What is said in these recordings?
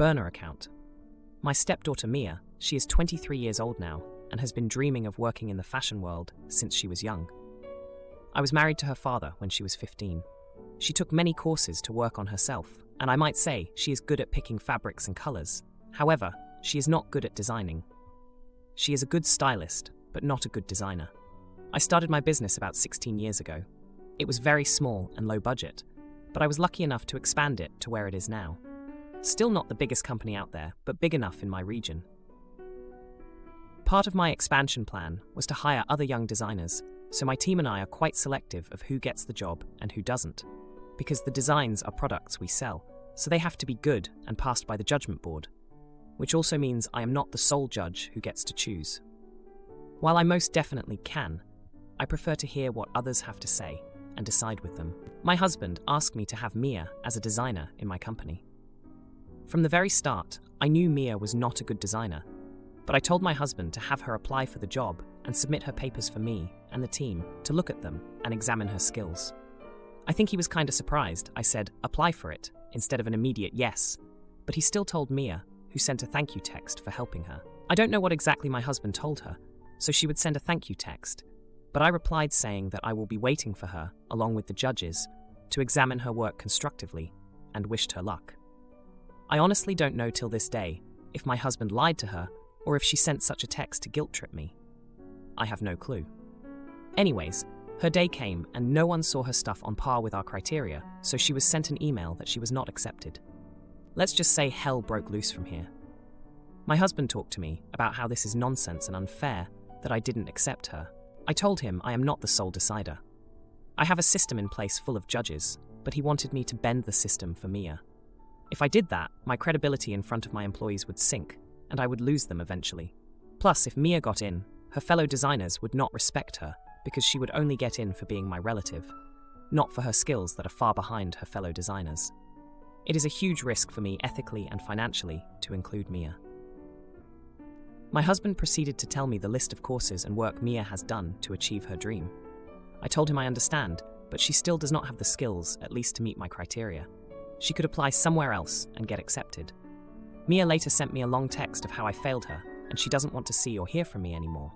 Burner account. My stepdaughter Mia, she is 23 years old now and has been dreaming of working in the fashion world since she was young. I was married to her father when she was 15. She took many courses to work on herself, and I might say she is good at picking fabrics and colors. However, she is not good at designing. She is a good stylist, but not a good designer. I started my business about 16 years ago. It was very small and low budget, but I was lucky enough to expand it to where it is now. Still not the biggest company out there, but big enough in my region. Part of my expansion plan was to hire other young designers, so my team and I are quite selective of who gets the job and who doesn't, because the designs are products we sell, so they have to be good and passed by the judgment board, which also means I am not the sole judge who gets to choose. While I most definitely can, I prefer to hear what others have to say and decide with them. My husband asked me to have Mia as a designer in my company. From the very start, I knew Mia was not a good designer, but I told my husband to have her apply for the job and submit her papers for me and the team to look at them and examine her skills. I think he was kind of surprised I said apply for it instead of an immediate yes, but he still told Mia, who sent a thank you text for helping her. I don't know what exactly my husband told her, so she would send a thank you text, but I replied saying that I will be waiting for her, along with the judges, to examine her work constructively and wished her luck. I honestly don't know till this day if my husband lied to her or if she sent such a text to guilt-trip me. I have no clue. Anyways, her day came and no one saw her stuff on par with our criteria, so she was sent an email that she was not accepted. Let's just say hell broke loose from here. My husband talked to me about how this is nonsense and unfair that I didn't accept her. I told him I am not the sole decider. I have a system in place full of judges, but he wanted me to bend the system for Mia. If I did that, my credibility in front of my employees would sink, and I would lose them eventually. Plus, if Mia got in, her fellow designers would not respect her because she would only get in for being my relative, not for her skills that are far behind her fellow designers. It is a huge risk for me ethically and financially to include Mia. My husband proceeded to tell me the list of courses and work Mia has done to achieve her dream. I told him I understand, but she still does not have the skills, at least to meet my criteria. She could apply somewhere else and get accepted. Mia later sent me a long text of how I failed her, and she doesn't want to see or hear from me anymore.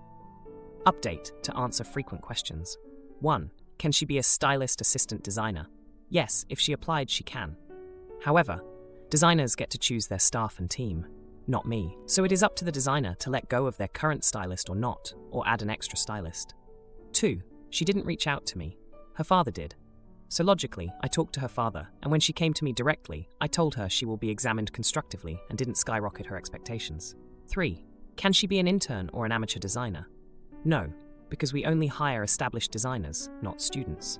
Update to answer frequent questions. 1. Can she be a stylist assistant designer? Yes, if she applied, she can. However, designers get to choose their staff and team, not me. So it is up to the designer to let go of their current stylist or not, or add an extra stylist. 2. She didn't reach out to me. Her father did. So logically, I talked to her father, and when she came to me directly, I told her she will be examined constructively and didn't skyrocket her expectations. 3. Can she be an intern or an amateur designer? No, because we only hire established designers, not students.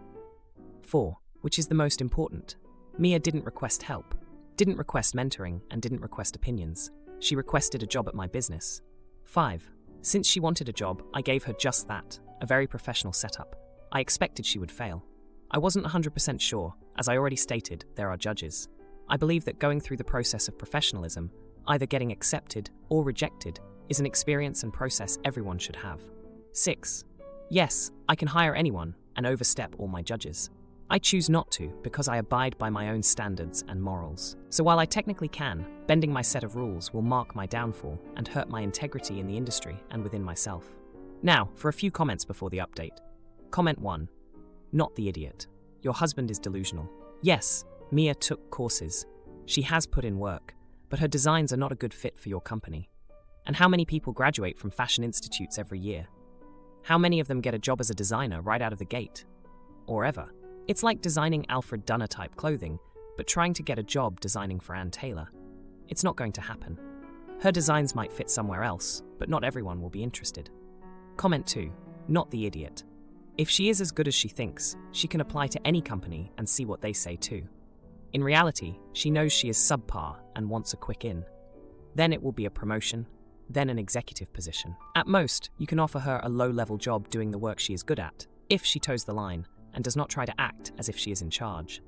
4. Which is the most important. Mia didn't request help, didn't request mentoring, and didn't request opinions. She requested a job at my business. 5. Since she wanted a job, I gave her just that, a very professional setup. I expected she would fail. I wasn't 100% sure, as I already stated, there are judges. I believe that going through the process of professionalism, either getting accepted or rejected, is an experience and process everyone should have. 6. Yes, I can hire anyone and overstep all my judges. I choose not to because I abide by my own standards and morals. So while I technically can, bending my set of rules will mark my downfall and hurt my integrity in the industry and within myself. Now, for a few comments before the update. Comment 1. Not the idiot. Your husband is delusional. Yes, Mia took courses. She has put in work, but her designs are not a good fit for your company. And how many people graduate from fashion institutes every year? How many of them get a job as a designer right out of the gate? Or ever? It's like designing Alfred Dunner type clothing, but trying to get a job designing for Ann Taylor. It's not going to happen. Her designs might fit somewhere else, but not everyone will be interested. Comment 2. Not the idiot. If she is as good as she thinks, she can apply to any company and see what they say too. In reality, she knows she is subpar and wants a quick in. Then it will be a promotion, then an executive position. At most, you can offer her a low-level job doing the work she is good at, if she toes the line and does not try to act as if she is in charge.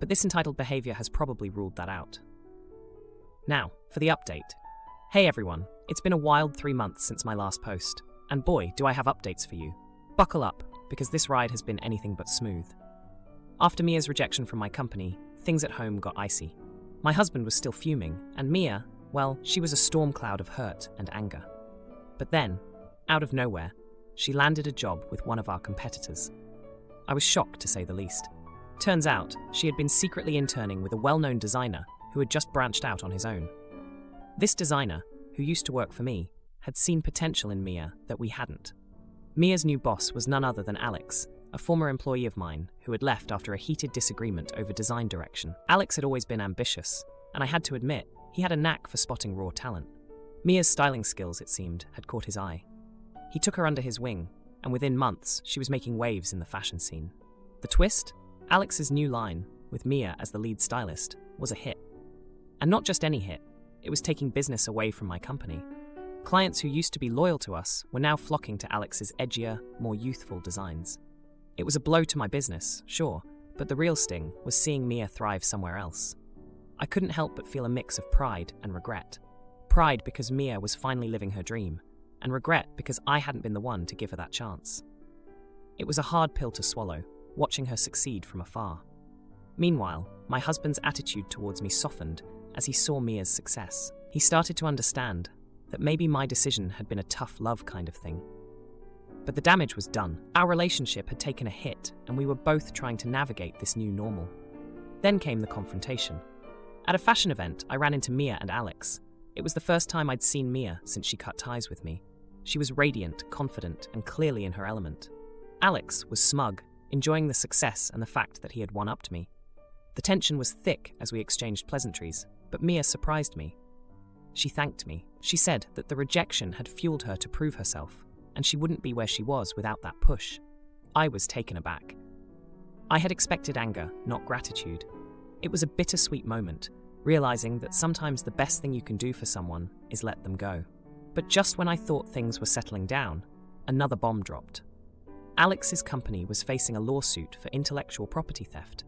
But this entitled behavior has probably ruled that out. Now, for the update. Hey everyone, it's been a wild 3 months since my last post, and boy, do I have updates for you. Buckle up, because this ride has been anything but smooth. After Mia's rejection from my company, things at home got icy. My husband was still fuming, and Mia, well, she was a storm cloud of hurt and anger. But then, out of nowhere, she landed a job with one of our competitors. I was shocked, to say the least. Turns out, she had been secretly interning with a well-known designer who had just branched out on his own. This designer, who used to work for me, had seen potential in Mia that we hadn't. Mia's new boss was none other than Alex, a former employee of mine who had left after a heated disagreement over design direction. Alex had always been ambitious, and I had to admit, he had a knack for spotting raw talent. Mia's styling skills, it seemed, had caught his eye. He took her under his wing, and within months, she was making waves in the fashion scene. The twist? Alex's new line, with Mia as the lead stylist, was a hit. And not just any hit, it was taking business away from my company. Clients who used to be loyal to us were now flocking to Alex's edgier, more youthful designs. It was a blow to my business, sure, but the real sting was seeing Mia thrive somewhere else. I couldn't help but feel a mix of pride and regret. Pride because Mia was finally living her dream, and regret because I hadn't been the one to give her that chance. It was a hard pill to swallow, watching her succeed from afar. Meanwhile, my husband's attitude towards me softened as he saw Mia's success. He started to understand that maybe my decision had been a tough love kind of thing. But the damage was done. Our relationship had taken a hit, and we were both trying to navigate this new normal. Then came the confrontation. At a fashion event, I ran into Mia and Alex. It was the first time I'd seen Mia since she cut ties with me. She was radiant, confident, and clearly in her element. Alex was smug, enjoying the success and the fact that he had one-upped me. The tension was thick as we exchanged pleasantries, but Mia surprised me. She thanked me. She said that the rejection had fueled her to prove herself, and she wouldn't be where she was without that push. I was taken aback. I had expected anger, not gratitude. It was a bittersweet moment, realizing that sometimes the best thing you can do for someone is let them go. But just when I thought things were settling down, another bomb dropped. Alex's company was facing a lawsuit for intellectual property theft.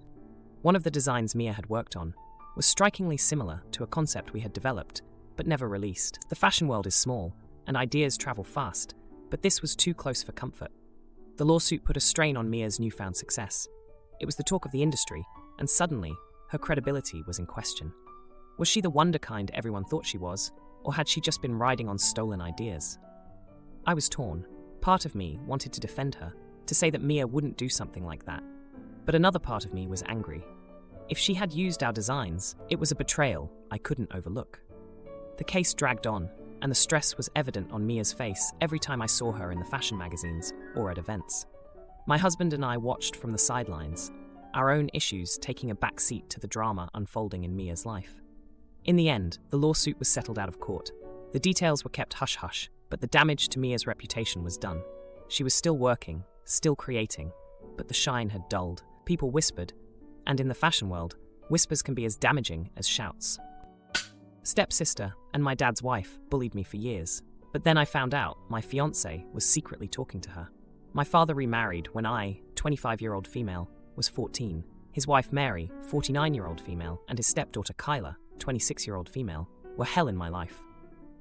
One of the designs Mia had worked on was strikingly similar to a concept we had developed, but never released. The fashion world is small, and ideas travel fast, but this was too close for comfort. The lawsuit put a strain on Mia's newfound success. It was the talk of the industry, and suddenly, her credibility was in question. Was she the wonderkind everyone thought she was, or had she just been riding on stolen ideas? I was torn. Part of me wanted to defend her, to say that Mia wouldn't do something like that. But another part of me was angry. If she had used our designs, it was a betrayal I couldn't overlook. The case dragged on, and the stress was evident on Mia's face every time I saw her in the fashion magazines or at events. My husband and I watched from the sidelines, our own issues taking a back seat to the drama unfolding in Mia's life. In the end, the lawsuit was settled out of court. The details were kept hush-hush, but the damage to Mia's reputation was done. She was still working, still creating, but the shine had dulled. People whispered, and in the fashion world, whispers can be as damaging as shouts. Stepsister and my dad's wife bullied me for years, but then I found out my fiancé was secretly talking to her. My father remarried when I, 25-year-old female, was 14. His wife Mary, 49-year-old female, and his stepdaughter Kyla, 26-year-old female, were hell in my life.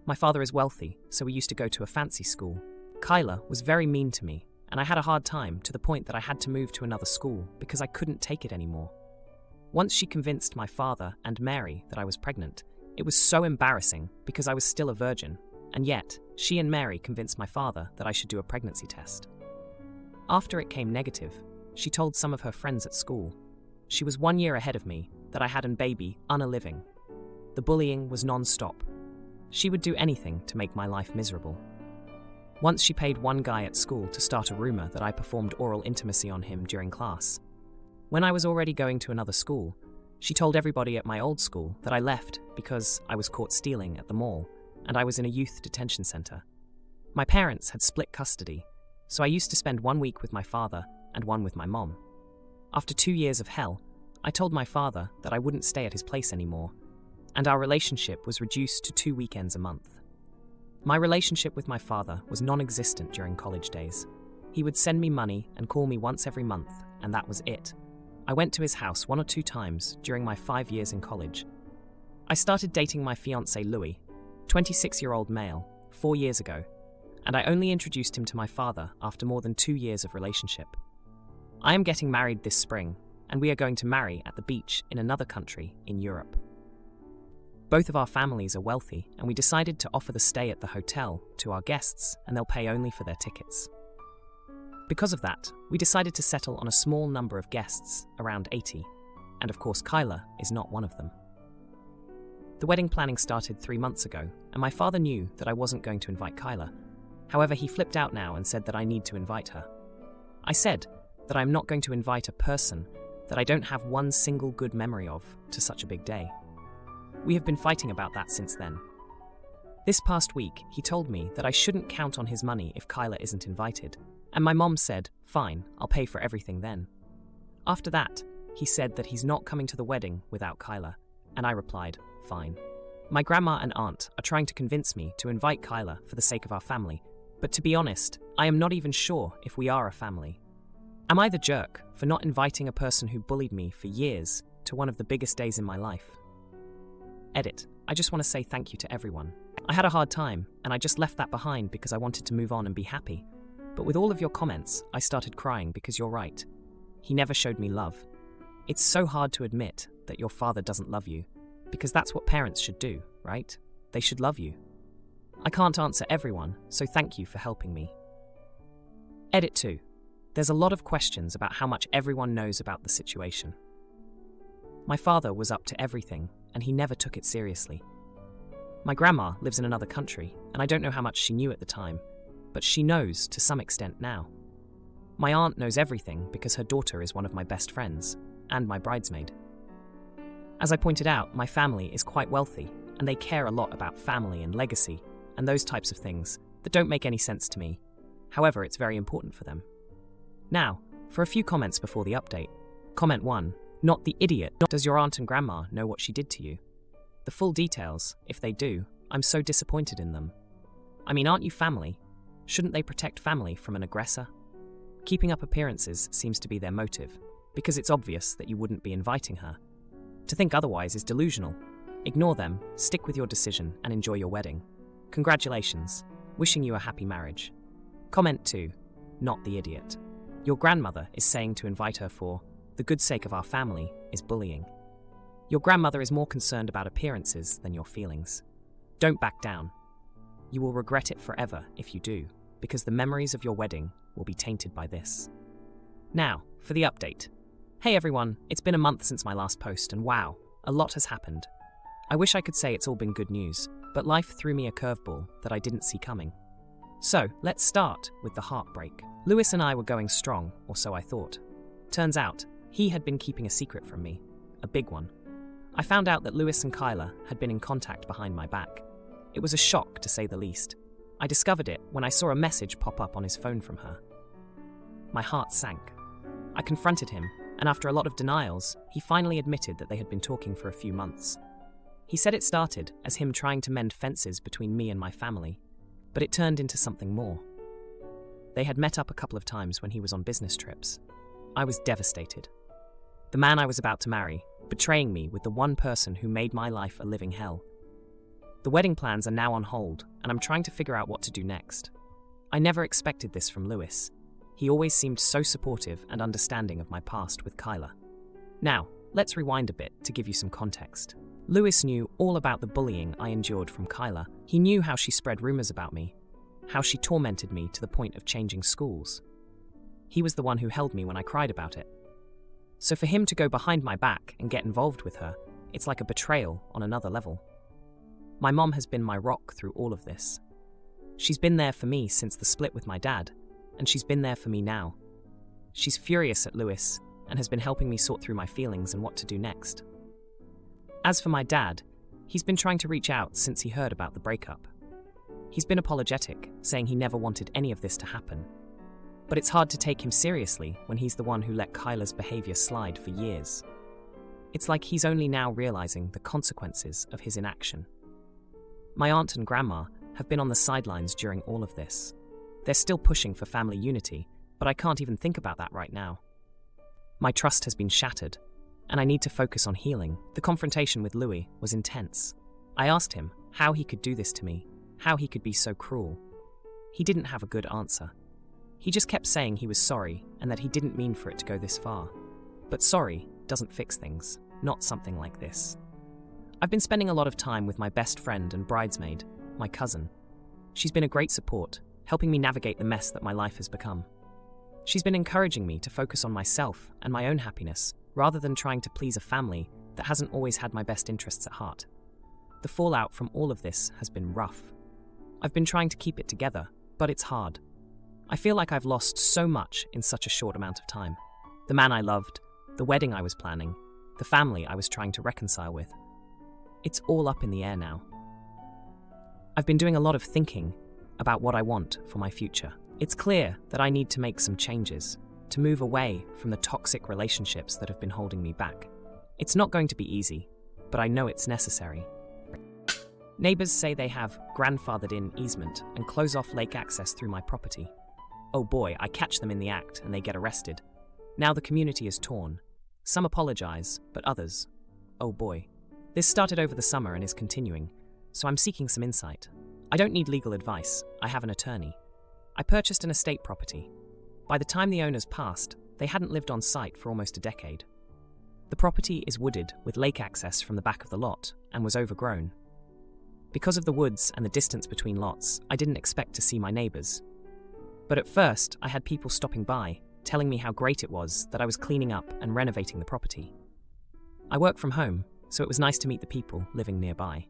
My father is wealthy, so we used to go to a fancy school. Kyla was very mean to me, and I had a hard time to the point that I had to move to another school because I couldn't take it anymore. Once she convinced my father and Mary that I was pregnant, it was so embarrassing because I was still a virgin, and yet she and Mary convinced my father that I should do a pregnancy test. After it came negative, she told some of her friends at school. She was 1 year ahead of me, that I had a baby, living. The bullying was non-stop. She would do anything to make my life miserable. Once she paid one guy at school to start a rumor that I performed oral intimacy on him during class. When I was already going to another school, she told everybody at my old school that I left because I was caught stealing at the mall and I was in a youth detention center. My parents had split custody, so I used to spend 1 week with my father and 1 with my mom. After 2 years of hell, I told my father that I wouldn't stay at his place anymore, and our relationship was reduced to 2 weekends a month. My relationship with my father was non-existent during college days. He would send me money and call me once every month, and that was it. I went to his house 1 or 2 times during my 5 years in college. I started dating my fiancé Louis, 26-year-old male, 4 years ago, and I only introduced him to my father after more than 2 years of relationship. I am getting married this spring, and we are going to marry at the beach in another country in Europe. Both of our families are wealthy, and we decided to offer the stay at the hotel to our guests, and they'll pay only for their tickets. Because of that, we decided to settle on a small number of guests, around 80, and of course Kyla is not one of them. The wedding planning started 3 months ago, and my father knew that I wasn't going to invite Kyla. However, he flipped out now and said that I need to invite her. I said that I'm not going to invite a person that I don't have one single good memory of to such a big day. We have been fighting about that since then. This past week, he told me that I shouldn't count on his money if Kyla isn't invited, and my mom said, fine, I'll pay for everything then. After that, he said that he's not coming to the wedding without Kyla, and I replied, fine. My grandma and aunt are trying to convince me to invite Kyla for the sake of our family, but to be honest, I am not even sure if we are a family. Am I the jerk for not inviting a person who bullied me for years to one of the biggest days in my life? Edit. I just want to say thank you to everyone. I had a hard time, and I just left that behind because I wanted to move on and be happy. But with all of your comments, I started crying because you're right. He never showed me love. It's so hard to admit that your father doesn't love you, because that's what parents should do, right? They should love you. I can't answer everyone, so thank you for helping me. Edit 2. There's a lot of questions about how much everyone knows about the situation. My father was up to everything, and he never took it seriously. My grandma lives in another country, and I don't know how much she knew at the time, but she knows to some extent now. My aunt knows everything because her daughter is one of my best friends, and my bridesmaid. As I pointed out, my family is quite wealthy, and they care a lot about family and legacy, and those types of things that don't make any sense to me. However, it's very important for them. Now, for a few comments before the update. Comment 1. Not the idiot. Does your aunt and grandma know what she did to you? The full details, if they do, I'm so disappointed in them. I mean, aren't you family? Shouldn't they protect family from an aggressor? Keeping up appearances seems to be their motive, because it's obvious that you wouldn't be inviting her. To think otherwise is delusional. Ignore them, stick with your decision, and enjoy your wedding. Congratulations. Wishing you a happy marriage. Comment 2. Not the idiot. Your grandmother is saying to invite her for the good sake of our family is bullying. Your grandmother is more concerned about appearances than your feelings. Don't back down. You will regret it forever if you do, because the memories of your wedding will be tainted by this. Now, for the update. Hey everyone, it's been a month since my last post, and wow, a lot has happened. I wish I could say it's all been good news, but life threw me a curveball that I didn't see coming. So, let's start with the heartbreak. Lewis and I were going strong, or so I thought. Turns out, he had been keeping a secret from me, a big one. I found out that Lewis and Kyla had been in contact behind my back. It was a shock, to say the least. I discovered it when I saw a message pop up on his phone from her. My heart sank. I confronted him, and after a lot of denials, he finally admitted that they had been talking for a few months. He said it started as him trying to mend fences between me and my family, but it turned into something more. They had met up a couple of times when he was on business trips. I was devastated. The man I was about to marry, betraying me with the one person who made my life a living hell. The wedding plans are now on hold, and I'm trying to figure out what to do next. I never expected this from Lewis. He always seemed so supportive and understanding of my past with Kyla. Now, let's rewind a bit to give you some context. Lewis knew all about the bullying I endured from Kyla. He knew how she spread rumors about me, how she tormented me to the point of changing schools. He was the one who held me when I cried about it. So for him to go behind my back and get involved with her, it's like a betrayal on another level. My mom has been my rock through all of this. She's been there for me since the split with my dad, and she's been there for me now. She's furious at Lewis and has been helping me sort through my feelings and what to do next. As for my dad, he's been trying to reach out since he heard about the breakup. He's been apologetic, saying he never wanted any of this to happen. But it's hard to take him seriously when he's the one who let Kyla's behavior slide for years. It's like he's only now realizing the consequences of his inaction. My aunt and grandma have been on the sidelines during all of this. They're still pushing for family unity, but I can't even think about that right now. My trust has been shattered, and I need to focus on healing. The confrontation with Louis was intense. I asked him how he could do this to me, how he could be so cruel. He didn't have a good answer. He just kept saying he was sorry and that he didn't mean for it to go this far. But sorry doesn't fix things, not something like this. I've been spending a lot of time with my best friend and bridesmaid, my cousin. She's been a great support, helping me navigate the mess that my life has become. She's been encouraging me to focus on myself and my own happiness, rather than trying to please a family that hasn't always had my best interests at heart. The fallout from all of this has been rough. I've been trying to keep it together, but it's hard. I feel like I've lost so much in such a short amount of time. The man I loved, the wedding I was planning, the family I was trying to reconcile with. It's all up in the air now. I've been doing a lot of thinking about what I want for my future. It's clear that I need to make some changes, to move away from the toxic relationships that have been holding me back. It's not going to be easy, but I know it's necessary. Neighbors say they have grandfathered-in easement and close off lake access through my property. Oh boy, I catch them in the act and they get arrested. Now the community is torn. Some apologize, but others, oh boy. This started over the summer and is continuing, so I'm seeking some insight. I don't need legal advice, I have an attorney. I purchased an estate property. By the time the owners passed, they hadn't lived on site for almost a decade. The property is wooded with lake access from the back of the lot and was overgrown. Because of the woods and the distance between lots, I didn't expect to see my neighbors. But at first, I had people stopping by, telling me how great it was that I was cleaning up and renovating the property. I work from home, so it was nice to meet the people living nearby.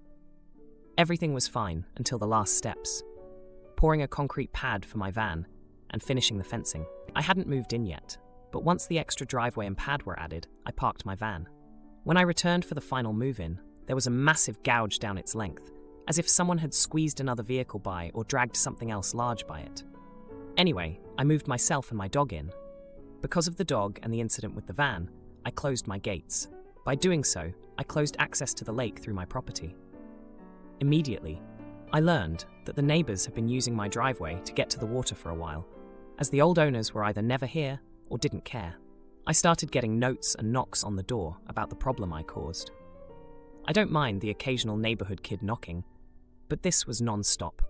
Everything was fine until the last steps. Pouring a concrete pad for my van and finishing the fencing. I hadn't moved in yet, but once the extra driveway and pad were added, I parked my van. When I returned for the final move-in, there was a massive gouge down its length, as if someone had squeezed another vehicle by or dragged something else large by it. Anyway, I moved myself and my dog in. Because of the dog and the incident with the van, I closed my gates. By doing so, I closed access to the lake through my property. Immediately, I learned that the neighbors have been using my driveway to get to the water for a while, as the old owners were either never here or didn't care. I started getting notes and knocks on the door about the problem I caused. I don't mind the occasional neighborhood kid knocking, but this was non-stop,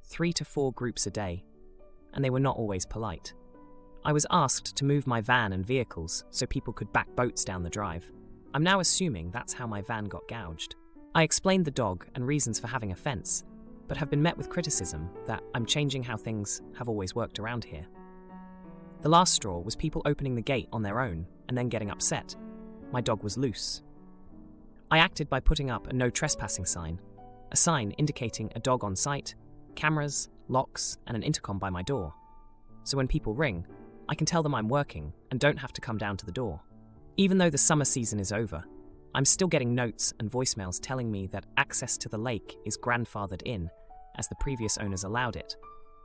3 to 4 groups a day, and they were not always polite. I was asked to move my van and vehicles so people could back boats down the drive. I'm now assuming that's how my van got gouged. I explained the dog and reasons for having a fence, but have been met with criticism that I'm changing how things have always worked around here. The last straw was people opening the gate on their own and then getting upset. My dog was loose. I acted by putting up a no trespassing sign, a sign indicating a dog on site, cameras, locks, and an intercom by my door. So when people ring, I can tell them I'm working and don't have to come down to the door. Even though the summer season is over, I'm still getting notes and voicemails telling me that access to the lake is grandfathered in, as the previous owners allowed it,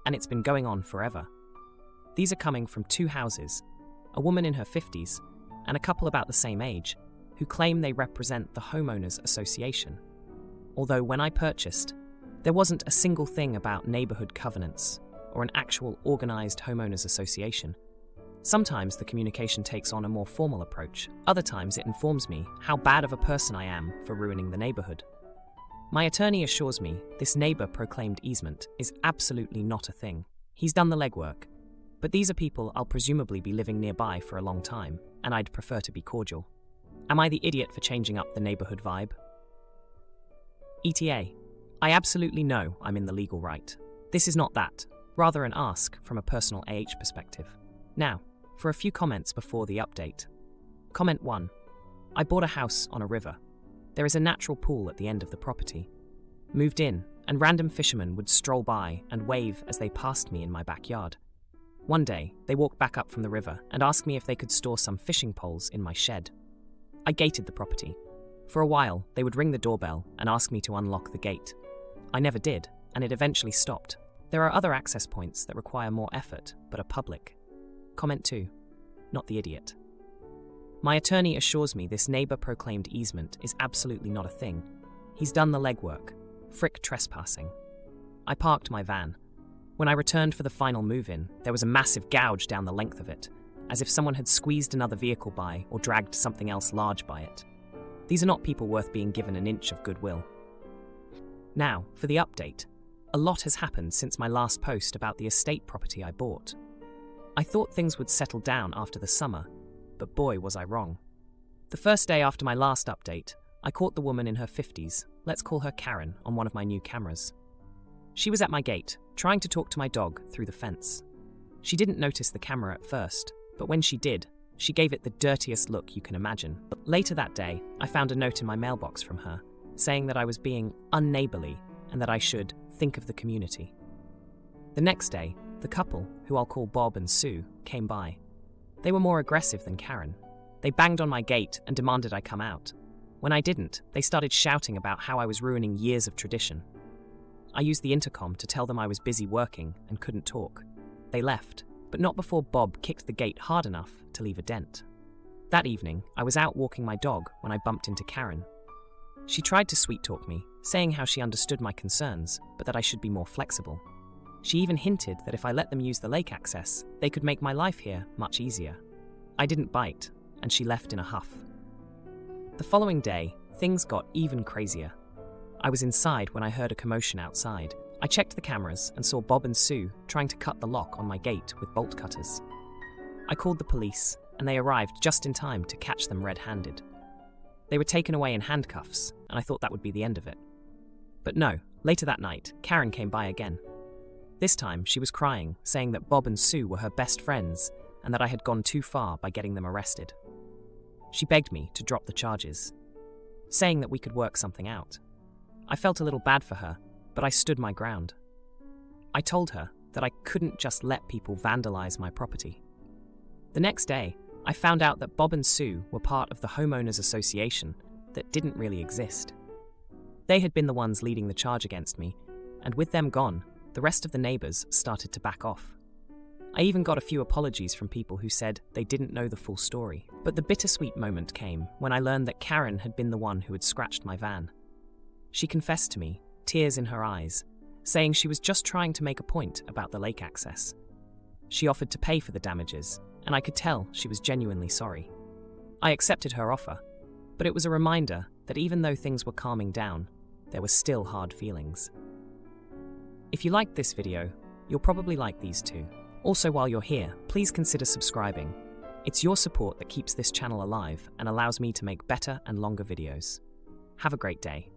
and it's been going on forever. These are coming from 2 houses, a woman in her 50s and a couple about the same age, who claim they represent the Homeowners Association. Although when I purchased, there wasn't a single thing about neighborhood covenants or an actual organized homeowners association. Sometimes the communication takes on a more formal approach. Other times it informs me how bad of a person I am for ruining the neighborhood. My attorney assures me this neighbor-proclaimed easement is absolutely not a thing. He's done the legwork, but these are people I'll presumably be living nearby for a long time, and I'd prefer to be cordial. Am I the idiot for changing up the neighborhood vibe? ETA. I absolutely know I'm in the legal right. This is not that, rather an ask from a personal AH perspective. Now, for a few comments before the update. Comment 1. I bought a house on a river. There is a natural pool at the end of the property. Moved in, and random fishermen would stroll by and wave as they passed me in my backyard. One day, they walked back up from the river and asked me if they could store some fishing poles in my shed. I gated the property. For a while, they would ring the doorbell and ask me to unlock the gate. I never did, and it eventually stopped. There are other access points that require more effort, but are public. Comment 2. Not the idiot. My attorney assures me this neighbor-proclaimed easement is absolutely not a thing. He's done the legwork. Frick trespassing. I parked my van. When I returned for the final move-in, there was a massive gouge down the length of it, as if someone had squeezed another vehicle by or dragged something else large by it. These are not people worth being given an inch of goodwill. Now, for the update. A lot has happened since my last post about the estate property I bought. I thought things would settle down after the summer, but boy was I wrong. The first day after my last update, I caught the woman in her 50s, let's call her Karen, on one of my new cameras. She was at my gate, trying to talk to my dog through the fence. She didn't notice the camera at first, but when she did, she gave it the dirtiest look you can imagine. Later that day, I found a note in my mailbox from her, saying that I was being unneighborly and that I should think of the community. The next day, the couple, who I'll call Bob and Sue, came by. They were more aggressive than Karen. They banged on my gate and demanded I come out. When I didn't, they started shouting about how I was ruining years of tradition. I used the intercom to tell them I was busy working and couldn't talk. They left, but not before Bob kicked the gate hard enough to leave a dent. That evening, I was out walking my dog when I bumped into Karen. She tried to sweet-talk me, saying how she understood my concerns, but that I should be more flexible. She even hinted that if I let them use the lake access, they could make my life here much easier. I didn't bite, and she left in a huff. The following day, things got even crazier. I was inside when I heard a commotion outside. I checked the cameras and saw Bob and Sue trying to cut the lock on my gate with bolt cutters. I called the police, and they arrived just in time to catch them red-handed. They were taken away in handcuffs, and I thought that would be the end of it. But no, later that night, Karen came by again. This time, she was crying, saying that Bob and Sue were her best friends and that I had gone too far by getting them arrested. She begged me to drop the charges, saying that we could work something out. I felt a little bad for her, but I stood my ground. I told her that I couldn't just let people vandalize my property. The next day, I found out that Bob and Sue were part of the homeowners association that didn't really exist. They had been the ones leading the charge against me, and with them gone, the rest of the neighbors started to back off. I even got a few apologies from people who said they didn't know the full story. But the bittersweet moment came when I learned that Karen had been the one who had scratched my van. She confessed to me, tears in her eyes, saying she was just trying to make a point about the lake access. She offered to pay for the damages, and I could tell she was genuinely sorry. I accepted her offer, but it was a reminder that even though things were calming down, there were still hard feelings. If you liked this video, you'll probably like these too. Also, while you're here, please consider subscribing. It's your support that keeps this channel alive and allows me to make better and longer videos. Have a great day.